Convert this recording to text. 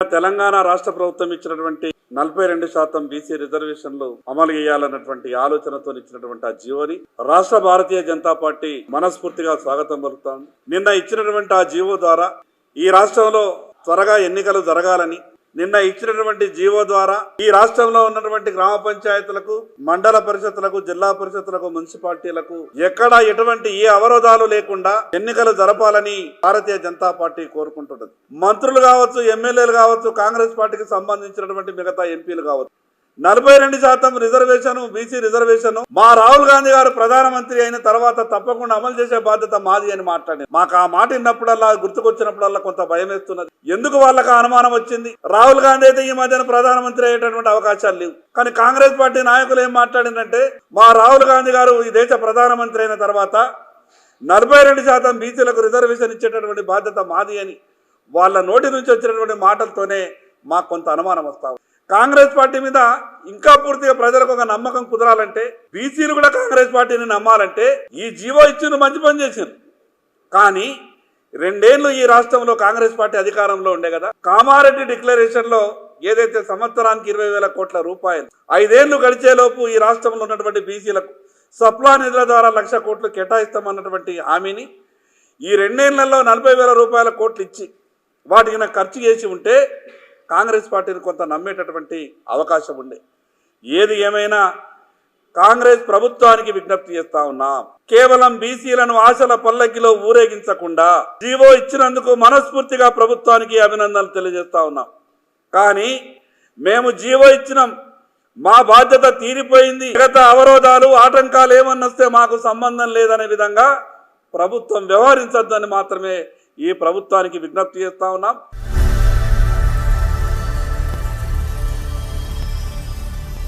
తెలంగాణ రాష్ట్ర ప్రభుత్వం ఇచ్చినటువంటి 42% బీసీ రిజర్వేషన్లు అమలు చేయాలన్నటువంటి ఆలోచనతో ఇచ్చినటువంటి ఆ జీవోని రాష్ట్ర భారతీయ జనతా పార్టీ మనస్ఫూర్తిగా స్వాగతం పలుకుతోంది. నిన్న ఇచ్చినటువంటి ఆ జీవో ద్వారా ఈ రాష్ట్రంలో త్వరగా ఎన్నికలు జరగాలని, నిన్న ఇచ్చినటువంటి జీవో ద్వారా ఈ రాష్ట్రంలో ఉన్నటువంటి గ్రామ పంచాయతీలకు, మండల పరిషత్తులకు, జిల్లా పరిషత్తులకు, మున్సిపాలిటీలకు ఎక్కడా ఎటువంటి ఏ అవరోధాలు లేకుండా ఎన్నికలు జరపాలని భారతీయ జనతా పార్టీ కోరుకుంటున్నది. మంత్రులు కావచ్చు, ఎమ్మెల్యేలు కావచ్చు, కాంగ్రెస్ పార్టీకి సంబంధించినటువంటి మిగతా ఎంపీలు కావచ్చు, 42% రిజర్వేషన్, బీసీ రిజర్వేషన్ మా రాహుల్ గాంధీ గారు ప్రధానమంత్రి అయిన తర్వాత తప్పకుండా అమలు చేసే బాధ్యత మాది అని మాట్లాడింది. మాకు ఆ మాట విన్నప్పుడల్లా, గుర్తుకొచ్చినప్పుడల్లా కొంత భయం వేస్తున్నది. ఎందుకు వాళ్ళకి అనుమానం వచ్చింది? రాహుల్ గాంధీ అయితే ఈ మధ్యన ప్రధానమంత్రి అయ్యేటటువంటి అవకాశాలు లేవు. కానీ కాంగ్రెస్ పార్టీ నాయకులు ఏం మాట్లాడిందంటే, మా రాహుల్ గాంధీ గారు ఈ దేశ ప్రధానమంత్రి అయిన తర్వాత 42% బీసీలకు రిజర్వేషన్ ఇచ్చేటటువంటి బాధ్యత మాది అని వాళ్ళ నోటి నుంచి వచ్చినటువంటి మాటలతోనే మాకు కొంత అనుమానం వస్తాం. కాంగ్రెస్ పార్టీ మీద ఇంకా పూర్తిగా ప్రజలకు ఒక నమ్మకం కుదరాలంటే, బీసీలు కూడా కాంగ్రెస్ పార్టీని నమ్మాలంటే ఈ జీవో ఇచ్చిండ్రు, మంచి పని చేసిండ్రు. కానీ 2 ఏళ్ళు ఈ రాష్ట్రంలో కాంగ్రెస్ పార్టీ అధికారంలో ఉండే కదా, కామారెడ్డి డిక్లరేషన్ లో ఏదైతే సంవత్సరానికి 20,000 కోట్ల రూపాయలు 5 ఏళ్లు గడిచేలోపు ఈ రాష్ట్రంలో ఉన్నటువంటి బీసీలకు సప్లా నిధుల ద్వారా 1,00,000 కోట్లు కేటాయిస్తామన్నటువంటి హామీని ఈ 2 ఏళ్లలో 40,000 రూపాయల కోట్లు ఇచ్చి వాటికి ఖర్చు చేసి ఉంటే కాంగ్రెస్ పార్టీని కొంత నమ్మేటటువంటి అవకాశం ఉండే. ఏది ఏమైనా కాంగ్రెస్ ప్రభుత్వానికి విజ్ఞప్తి చేస్తా ఉన్నాం, కేవలం బీసీలను ఆశల పల్లకిలో ఊరేగించకుండా జీవో ఇచ్చినందుకు మనస్ఫూర్తిగా ప్రభుత్వానికి అభినందనలు తెలియజేస్తా ఉన్నాం. కానీ మేము జీవో ఇచ్చినాం, మా బాధ్యత తీరిపోయింది, మిగతా అవరోధాలు, ఆటంకాలు ఏమన్నా వస్తే మాకు సంబంధం లేదనే విధంగా ప్రభుత్వం వ్యవహరించొద్దని మాత్రమే ఈ ప్రభుత్వానికి విజ్ఞప్తి చేస్తా ఉన్నాం.